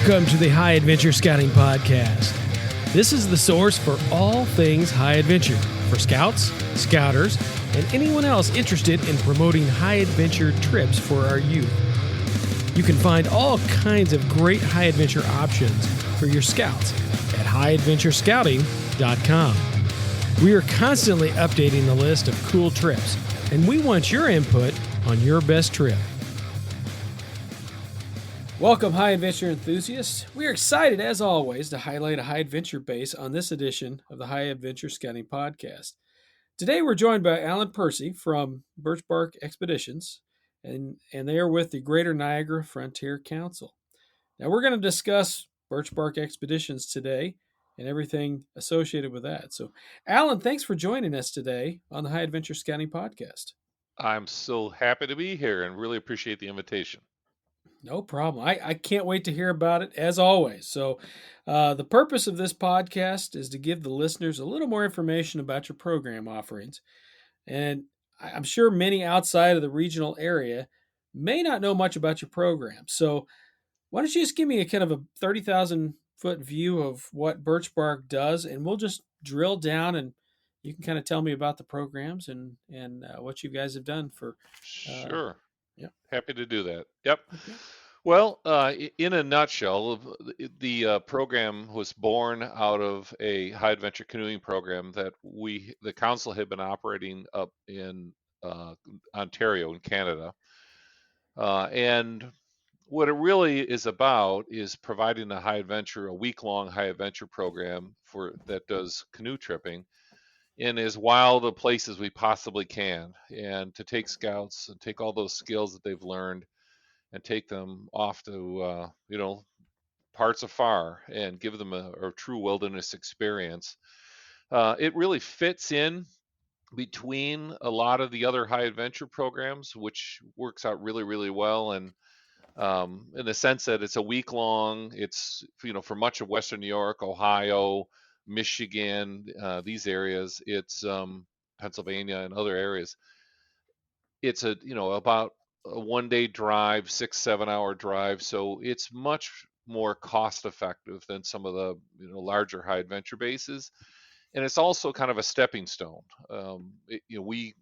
Welcome to the High Adventure Scouting Podcast. This is the source for all things high adventure for scouts, scouters, and anyone else interested in promoting high adventure trips for our youth. You can find all kinds of great high adventure options for your scouts at highadventurescouting.com. We are constantly updating the list of cool trips, and we want your input on your best trip. Welcome, high adventure enthusiasts. We are excited, as always, to highlight a high adventure base on this edition of the High Adventure Scouting Podcast. Today, we're joined by Alan Percy from Birchbark Expeditions, and they are with the Greater Niagara Frontier Council. Now, we're going to discuss Birchbark Expeditions today and everything associated with that. So, Alan, thanks for joining us today on the High Adventure Scouting Podcast. I'm so happy to be here and really appreciate the invitation. No problem. I can't wait to hear about it, as always. So the purpose of this podcast is to give the listeners a little more information about your program offerings. And I'm sure many outside of the regional area may not know much about your program. So why don't you just give me a kind of a 30,000-foot view of what Birchbark does, and we'll just drill down and you can kind of tell me about the programs and what you guys have done for. Sure. Yeah. Happy to do that. Yep. Okay. Well, in a nutshell, the program was born out of a high adventure canoeing program that the council had been operating up in Ontario in Canada. And what it really is about is providing a week-long high adventure program that does canoe tripping in as wild of places we possibly can, and to take scouts and take all those skills that they've learned and take them off to parts afar and give them a true wilderness experience. It really fits in between a lot of the other high adventure programs, which works out really, really well. And in the sense that it's a week long, it's for much of Western New York, Ohio, Michigan, these areas, it's Pennsylvania and other areas. It's about a 1 day drive, 6-7 hour drive, so it's much more cost effective than some of the larger high adventure bases, and it's also kind of a stepping stone. We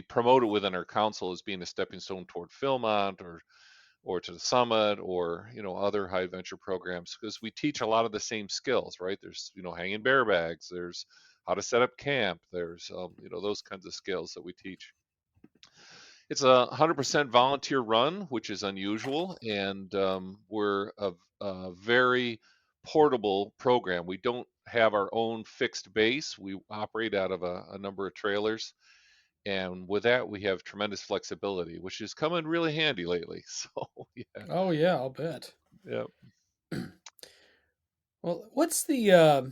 promote it within our council as being a stepping stone toward Philmont or to the summit or other high adventure programs, because we teach a lot of the same skills, right? There's hanging bear bags, there's how to set up camp, there's those kinds of skills that we teach. It's a 100% volunteer run, which is unusual, and we're a very portable program. We don't have our own fixed base. We operate out of a number of trailers, and with that, we have tremendous flexibility, which has come in really handy lately. So, yeah. Oh, yeah, I'll bet. Yep. Well, what's the,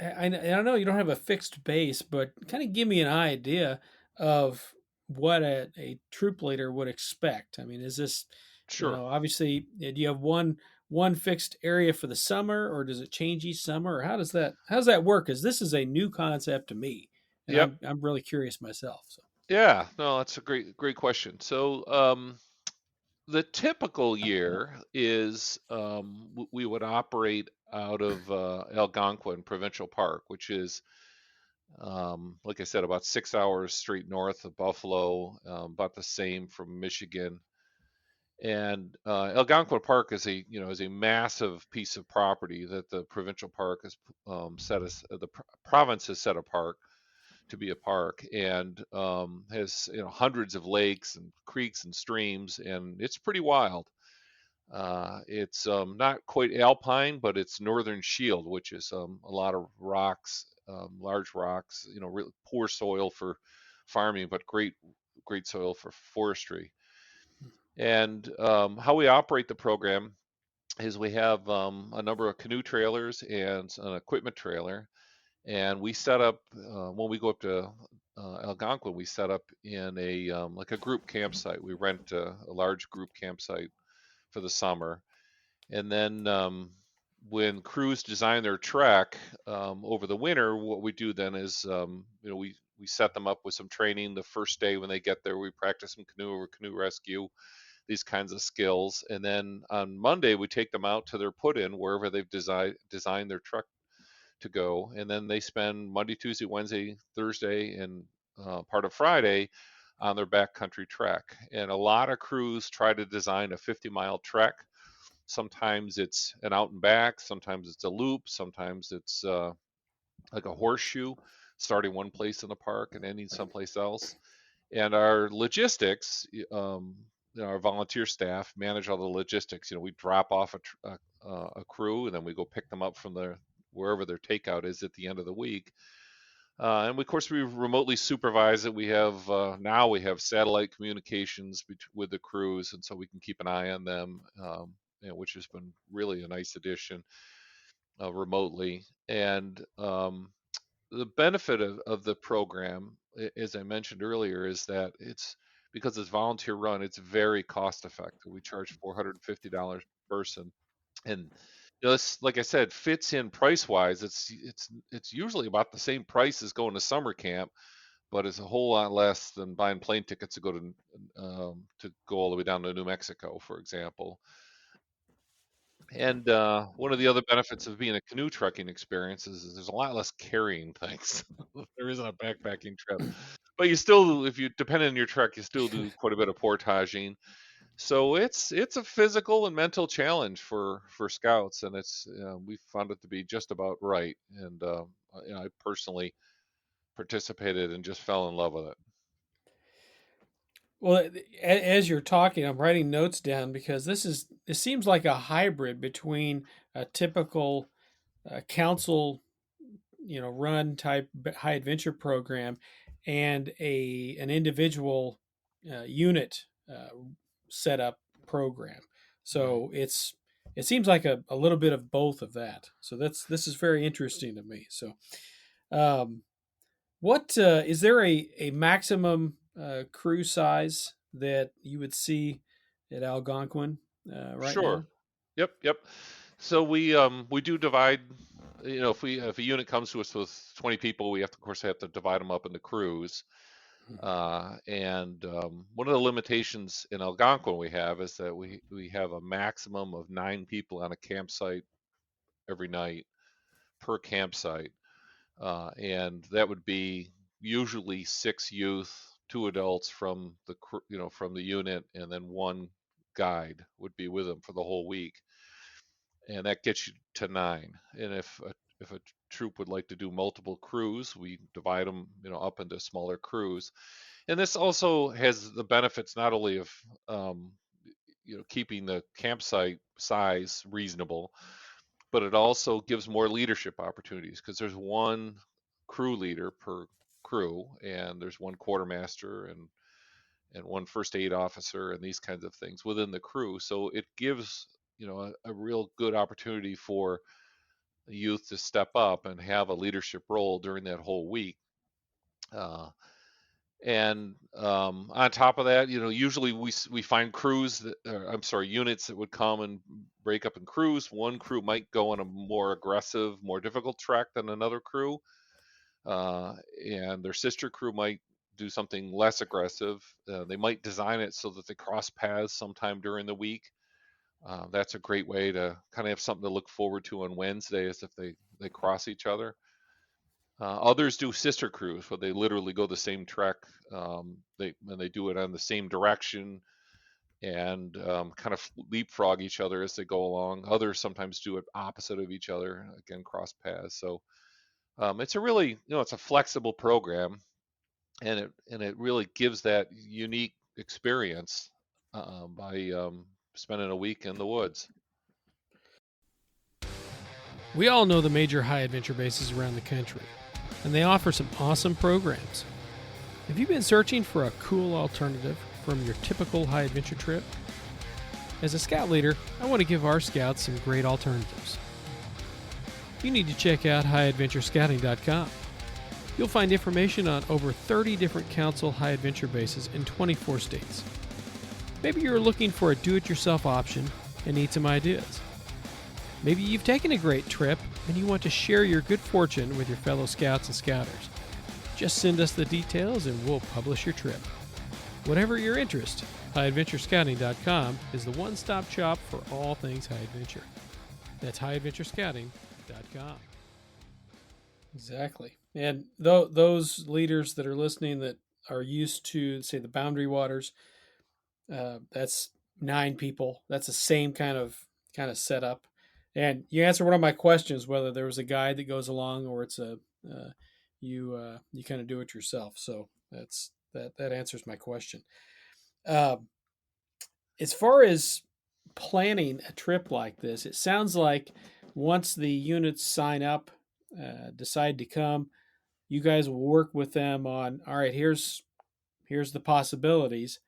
I know you don't have a fixed base, but kind of give me an idea of what a troop leader would expect. I mean, is this, Sure. obviously, do you have one fixed area for the summer, or does it change each summer, or how does that work? Because this is a new concept to me, and Yep. I'm really curious myself. So. Yeah. No, that's a great question. So, the typical year is we would operate out of Algonquin Provincial Park, which is, like I said, about 6 hours straight north of Buffalo, about the same from Michigan. And Algonquin Park is a massive piece of property that the provincial park has the province has set apart to be a park, and has hundreds of lakes and creeks and streams, and it's pretty wild. It's not quite alpine, but it's northern shield, which is a lot of rocks, large rocks, really poor soil for farming, but great soil for forestry. And how we operate the program is we have a number of canoe trailers and an equipment trailer, and we set up when we go up to Algonquin, we set up in like a group campsite. We rent a large group campsite for the summer, and then when crews design their trek over the winter, what we do then is we set them up with some training. The first day when they get there, we practice some canoe rescue. these kinds of skills. And then on Monday, we take them out to their put-in wherever they've designed their truck to go. And then they spend Monday, Tuesday, Wednesday, Thursday, and part of Friday on their backcountry trek. And a lot of crews try to design a 50-mile trek. Sometimes it's an out and back, sometimes it's a loop, sometimes it's like a horseshoe, starting one place in the park and ending someplace else. And our logistics, our volunteer staff manage all the logistics. We drop off a crew, and then we go pick them up from wherever their takeout is at the end of the week. And of course, we remotely supervise it. Now we have satellite communications with the crews, and so we can keep an eye on them, which has been really a nice addition remotely. And the benefit of the program, as I mentioned earlier, is that because it's volunteer run, it's very cost effective. We charge $450 per person, and this, like I said, fits in price wise. It's usually about the same price as going to summer camp, but it's a whole lot less than buying plane tickets to go all the way down to New Mexico, for example. And one of the other benefits of being a canoe trekking experience is there's a lot less carrying things. There isn't a backpacking trip, but you still, if you depend on your trek, you still do quite a bit of portaging. So it's a physical and mental challenge for scouts, and we found it to be just about right. And I personally participated and just fell in love with it. Well, as you're talking, I'm writing notes down because this seems like a hybrid between a typical council, run type high adventure program and an individual unit setup program. Right. So it seems like a little bit of both of that. So this is very interesting to me. So, um, what is there a maximum crew size that you would see at Algonquin right Sure. now? Yep. Yep. So we do divide. If a unit comes to us with 20 people, we of course have to divide them up into crews. And one of the limitations in Algonquin we have is that we have a maximum of 9 people on a campsite every night per campsite, and that would be usually 6 youth, 2 adults from from the unit, and then one guide would be with them for the whole week, and that gets you to 9. And if a troop would like to do multiple crews, we divide them up into smaller crews. And this also has the benefits not only of keeping the campsite size reasonable, but it also gives more leadership opportunities because there's one crew leader per crew, and there's one quartermaster and one first aid officer and these kinds of things within the crew. So it gives a real good opportunity for the youth to step up and have a leadership role during that whole week. Uh, And on top of that, usually we find units that would come and break up in crews. One crew might go on a more aggressive, more difficult track than another crew, and their sister crew might do something less aggressive. They might design it so that they cross paths sometime during the week. That's a great way to kind of have something to look forward to on Wednesday, as if they cross each other. Others do sister crews where they literally go the same trek. They do it on the same direction and kind of leapfrog each other as they go along. Others sometimes do it opposite of each other, again cross paths. So it's a really it's a flexible program, and it really gives that unique experience by spending a week in the woods. We all know the major high adventure bases around the country, and they offer some awesome programs. Have you been searching for a cool alternative from your typical high adventure trip? As a scout leader, I want to give our scouts some great alternatives. You need to check out highadventurescouting.com. You'll find information on over 30 different council high adventure bases in 24 states. Maybe you're looking for a do-it-yourself option and need some ideas. Maybe you've taken a great trip and you want to share your good fortune with your fellow scouts and scouters. Just send us the details and we'll publish your trip. Whatever your interest, HighAdventureScouting.com is the one-stop shop for all things high adventure. That's HighAdventureScouting.com. Exactly. And those leaders that are listening that are used to, say, the Boundary Waters, that's 9 people. That's the same kind of setup. And you answer one of my questions, whether there was a guide that goes along or it's a you kind of do it yourself. So that answers my question. Uh, as far as planning a trip like this, it sounds like once the units sign up, decide to come, you guys will work with them on, all right, here's the possibilities,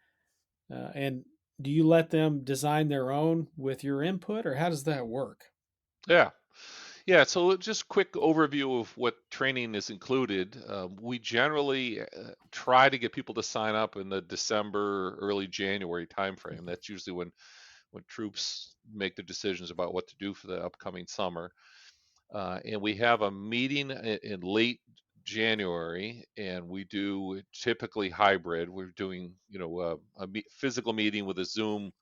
and do you let them design their own with your input, or how does that work? Yeah. Yeah, so just quick overview of what training is included. We generally try to get people to sign up in the December, early January timeframe. That's usually when troops make the decisions about what to do for the upcoming summer. And we have a meeting in late January, and we do typically hybrid. We're doing, physical meeting with a Zoom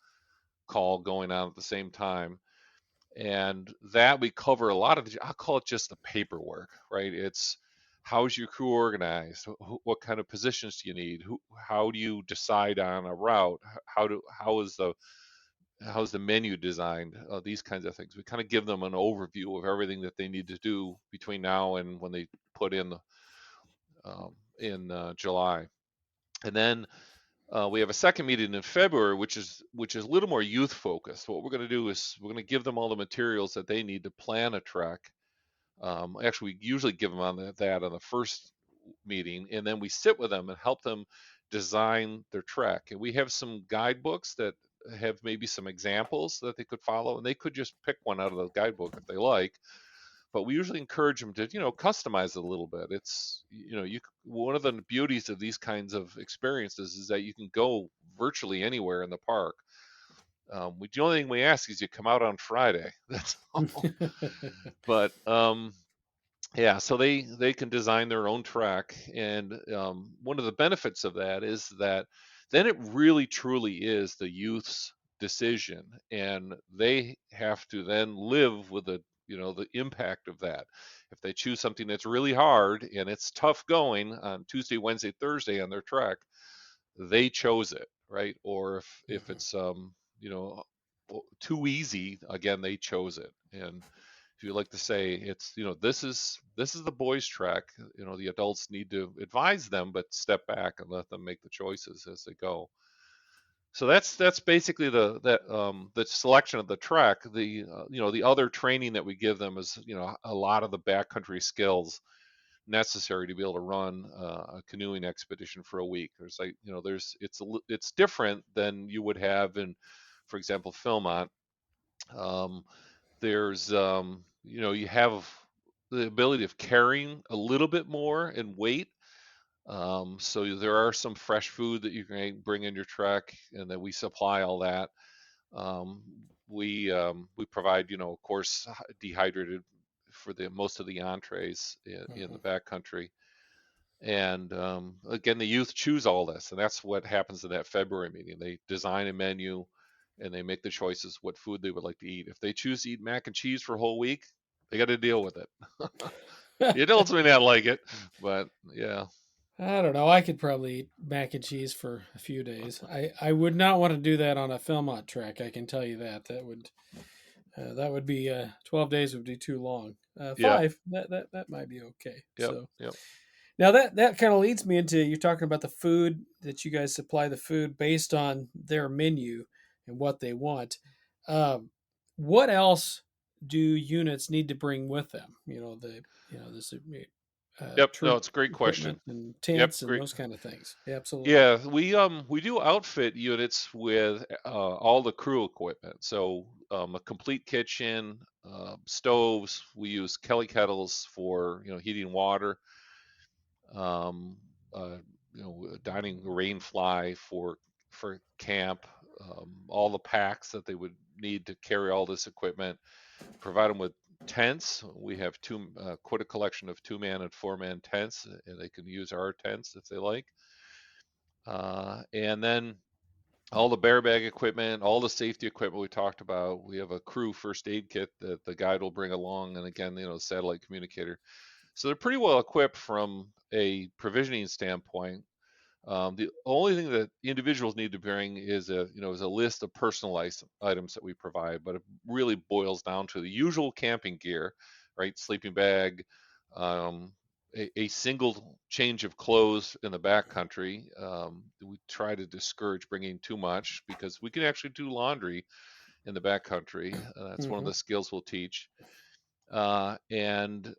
call going on at the same time, and that we cover a lot of I'll call it just the paperwork, right? It's how's your crew organized? What kind of positions do you need? How do you decide on a route? How's the menu designed? These kinds of things. We kind of give them an overview of everything that they need to do between now and when they put in July. And then we have a second meeting in February, which is a little more youth focused. What we're going to do is we're going to give them all the materials that they need to plan a trek. Actually, we usually give them that on the first meeting, and then we sit with them and help them design their trek. And we have some guidebooks that have maybe some examples that they could follow, and they could just pick one out of the guidebook if they like. But we usually encourage them to, customize it a little bit. It's, one of the beauties of these kinds of experiences is that you can go virtually anywhere in the park. The only thing we ask is you come out on Friday. That's all. But yeah, so they can design their own track, and one of the benefits of that is that then it really truly is the youth's decision, and they have to then live with the impact of that. If they choose something that's really hard and it's tough going on Tuesday, Wednesday, Thursday on their trek, they chose it, right? Or if it's you know too easy, again they chose it. And if you like to say, it's, this is the boys track, the adults need to advise them but step back and let them make the choices as they go. So that's basically the selection of the track. The other training that we give them is, a lot of the backcountry skills necessary to be able to run a canoeing expedition for a week. There's like, it's different than you would have in, for example, Philmont. Um, there's you have the ability of carrying a little bit more in weight. So there are some fresh food that you can bring in your trek, and that we supply all that. Um, we provide, of course, dehydrated for the most of the entrees in the backcountry. And again, the youth choose all this, and that's what happens in that February meeting. They design a menu, and they make the choices what food they would like to eat. If they choose to eat mac and cheese for a whole week, they got to deal with it. The adults may not like it, but yeah, I don't know. I could probably eat mac and cheese for a few days. I would not want to do that on a Philmont track. I can tell you that. That would be 12 days would be too long. yep, 5 that might be okay. yep, So yep, now that kind of leads me into, you're talking about the food, that you guys supply the food based on their menu and what they want. Um, what else do units need to bring with them? This yep. No, troop it's a great question. equipment and Yep, tents and great. those kind of things. Yeah, absolutely. Yeah, we do outfit units with all the crew equipment. So a complete kitchen, stoves. We use Kelly kettles for heating water. Um, uh, Dining rain fly for camp. All the packs that they would need to carry all this equipment. Provide them with tents. We have quite a collection of 2-man and 4-man tents, and they can use our tents if they like. And then all the bear bag equipment, all the safety equipment we talked about. We have a crew first aid kit that the guide will bring along, and again, satellite communicator. So they're pretty well equipped from a provisioning standpoint. The only thing that individuals need to bring is a list of personalized items that we provide, but it really boils down to the usual camping gear, right? Sleeping bag, um, a single change of clothes in the backcountry. We try to discourage bringing too much because we can actually do laundry in the backcountry. That's one of Hmm. the skills we'll teach. And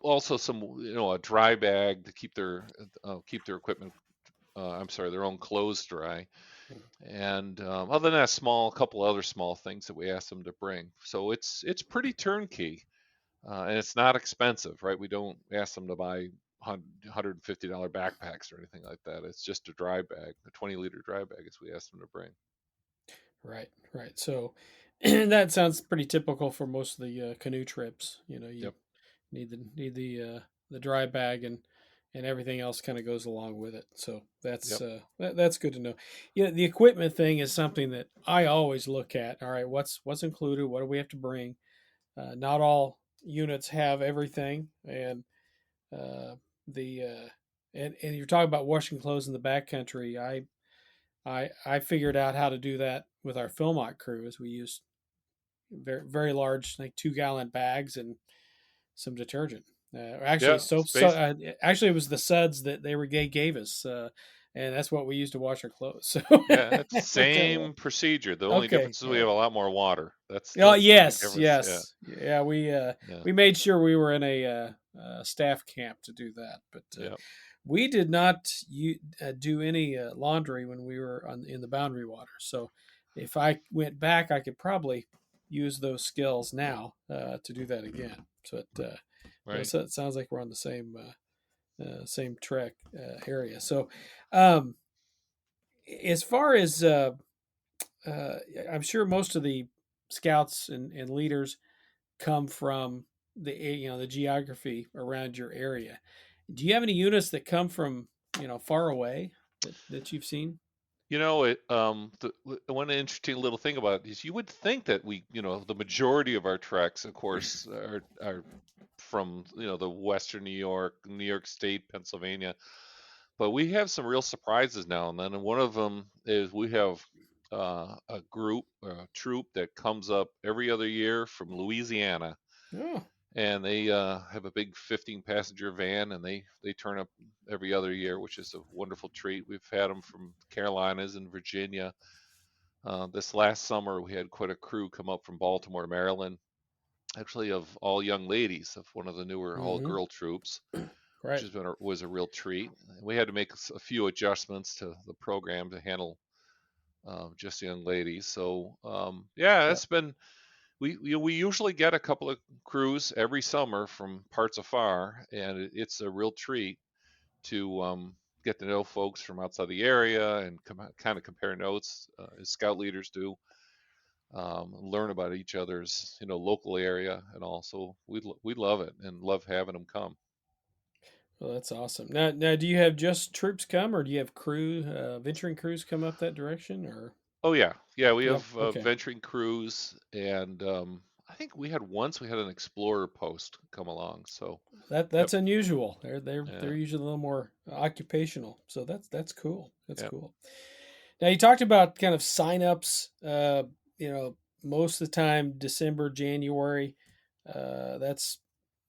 Also some, a dry bag to keep their equipment, I'm sorry, their own clothes dry. And other than that, a couple other small things that we ask them to bring. So it's pretty turnkey, and it's not expensive, right? We don't ask them to buy $150 backpacks or anything like that. It's just a dry bag, a 20-liter dry bag, as we ask them to bring. Right, right. So that sounds pretty typical for most of the canoe trips. You Yep, need the dry bag, and everything else kind of goes along with it. So yep, that's good to know. The equipment thing is something that I always look at. All right, what's included? What do we have to bring? Not all units have everything, and uh, the and you're talking about washing clothes in the backcountry. I figured out how to do that with our Philmont cruise. We used very large, like 2 gallon bags and some detergent. Actually, yeah. Space. actually, it was the suds that they gave us, and that's what we used to wash our clothes. So, Yeah, it's the okay, same procedure. The only okay, difference is we yeah. have a lot more water. That's Oh that's the big yes, difference. Yeah, yes, yeah. yeah, We made sure we were in a staff camp to do that, but yeah. we did not do any laundry when we were in the Boundary Water. So if I went back, I could probably use those skills now to do that again. Right. So it sounds like we're on the same trek area. So um, as far as uh, I'm sure most of the scouts and leaders come from the geography around your area. Do you have any units that come from far away that you've seen? One interesting little thing about it is you would think that the majority of our treks, of course, are from, the Western New York, New York State, Pennsylvania, but we have some real surprises now and then. And one of them is we have a group, a troop that comes up every other year from Louisiana, Oh. and they have a big 15 passenger van, and they turn up every other year, which is a wonderful treat. We've had them from Carolinas and Virginia. This last summer we had quite a crew come up from Baltimore, Maryland, actually of all young ladies, of one of the newer all Mm-hmm. girl troops, which Right. was a real treat. We had to make a few adjustments to the program to handle just young ladies. So yeah, Yeah. it's been we usually get a couple of crews every summer from parts afar, and it's a real treat to get to know folks from outside the area and kind of compare notes as scout leaders do, learn about each other's local area and all. So we love it and love having them come. Well, that's awesome. Now, do you have just troops come, or do you have venturing crews come up that direction? Or Oh yeah, we yeah, have okay, venturing crews, and I think we had an explorer post come along. So yep, that's unusual. They're yeah, usually a little more occupational, so that's cool. That's yeah. cool. Now you talked about kind of signups. You know, most of the time, December, January.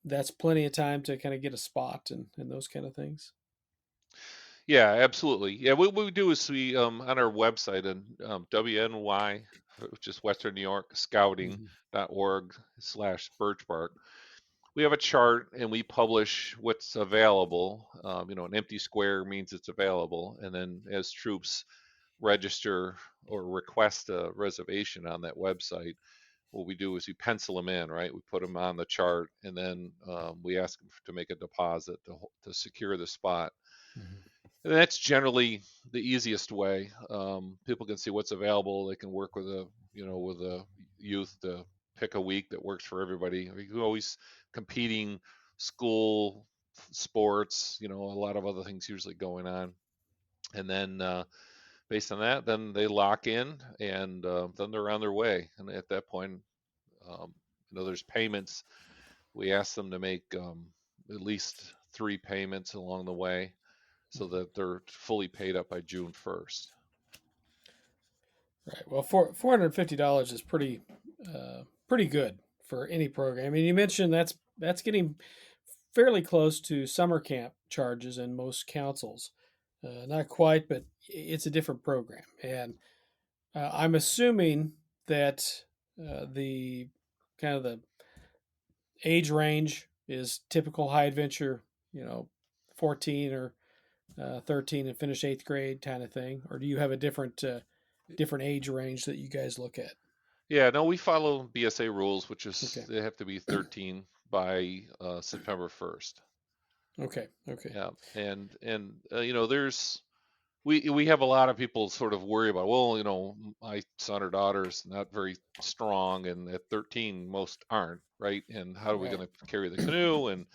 That's plenty of time to kind of get a spot and those kind of things. Yeah, absolutely. Yeah, what we do is we on our website and WNY, which is Western New York Hmm. Scouting.org/Birchbark. We have a chart and we publish what's available. An empty square means it's available, and then as troops register or request a reservation on that website, what we do is we pencil them in, right? We put them on the chart, and then we ask them to make a deposit to secure the spot. Hmm. And that's generally the easiest way. People can see what's available. They can work with a youth to pick a week that works for everybody. We can always competing school sports, a lot of other things usually going on. And then based on that, then they lock in, and then they're on their way. And at that point, there's payments. We ask them to make at least 3 payments along the way, so that they're fully paid up by June 1st. Right. Well, $450 is pretty good for any program. I mean, you mentioned that's getting fairly close to summer camp charges in most councils. Not quite, but it's a different program, and I'm assuming that the kind of the age range is typical high adventure, 14 or 13 and finish 8th grade kind of thing, or do you have a different age range that you guys look at? Yeah, no, we follow BSA rules, which is Okay. they have to be 13 by September 1st. Okay. Okay. Yeah, and there's we have a lot of people sort of worry about, well, my son or daughter's not very strong, and at 13 most aren't, right? And how are we Right. going to carry the canoe and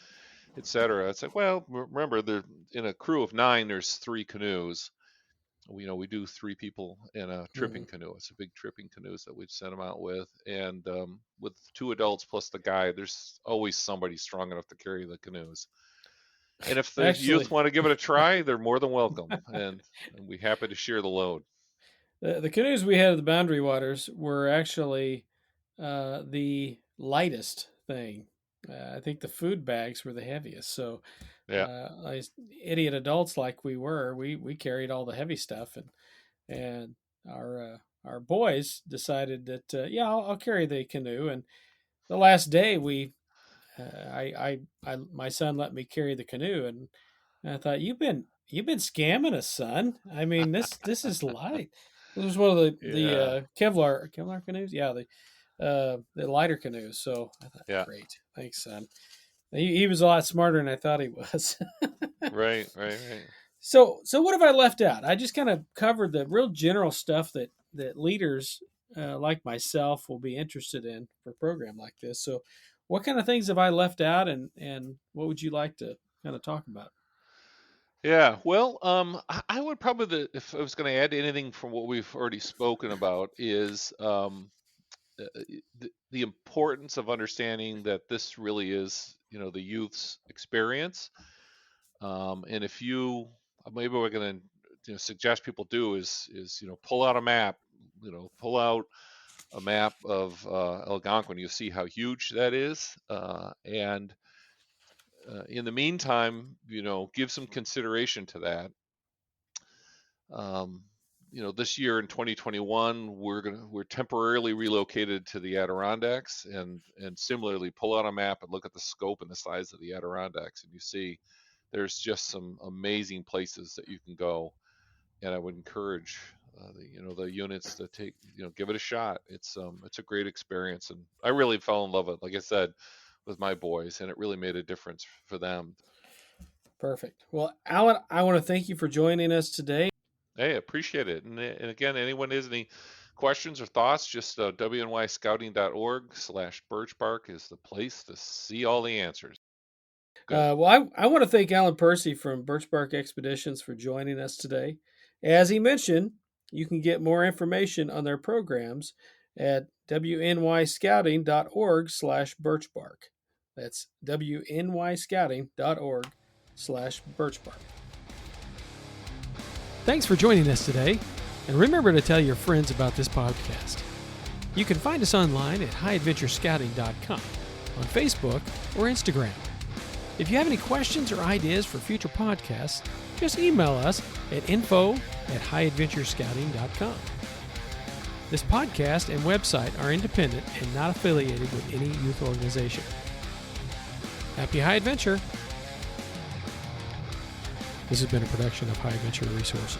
et cetera? It's like, well, remember, in a crew of 9, there's 3 canoes. We do 3 people in a Mm-hmm. tripping canoe. It's a big tripping canoes that we've sent them out with, and with 2 adults plus the guide, there's always somebody strong enough to carry the canoes. And if the youth Actually, want to give it a try, they're more than welcome, and we're happy to share the load. the canoes we had at the Boundary Waters were actually the lightest thing. I think the food bags were the heaviest. So, Yeah, as idiot adults like we were, we carried all the heavy stuff, and our boys decided that yeah, I'll carry the canoe. And the last day my son let me carry the canoe, and I thought you've been scamming us, son. I mean, this is light. This was one of the yeah, Kevlar canoes. Yeah, the lighter canoes. So I thought, yeah. great, thanks, son. He was a lot smarter than I thought he was. Right, right, right. So what have I left out? I just kind of covered the real general stuff that leaders like myself will be interested in for a program like this. So, what kind of things have I left out, and what would you like to kind of talk about? Yeah, well, I would probably, if I was going to add anything from what we've already spoken about, is the importance of understanding that this really is, the youth's experience. And if maybe we're going to, suggest people do is pull out a map, pull out a map of Algonquin. You see how huge that is, and in the meantime, give some consideration to that. Um, this year in 2021, we're temporarily relocated to the Adirondacks, and similarly, pull out a map and look at the scope and the size of the Adirondacks, and you see there's just some amazing places that you can go. And I would encourage the units to give it a shot. It's a great experience, and I really fell in love with it, like I said, with my boys, and it really made a difference for them. Perfect. Well, Alan, I want to thank you for joining us today. Hey, appreciate it. And again, anyone has any questions or thoughts, just wnyscouting.org/Birchbark is the place to see all the answers. Good. Well, I want to thank Alan Percy from Birchbark Expeditions for joining us today. As he mentioned, you can get more information on their programs at wnyscouting.org/Birchbark. That's wnyscouting.org/Birchbark. Thanks for joining us today, and remember to tell your friends about this podcast. You can find us online at highadventurescouting.com, on Facebook or Instagram. If you have any questions or ideas for future podcasts, just email us at info@highadventurescouting.com. This podcast and website are independent and not affiliated with any youth organization. Happy high adventure! This has been a production of High Adventure Resources.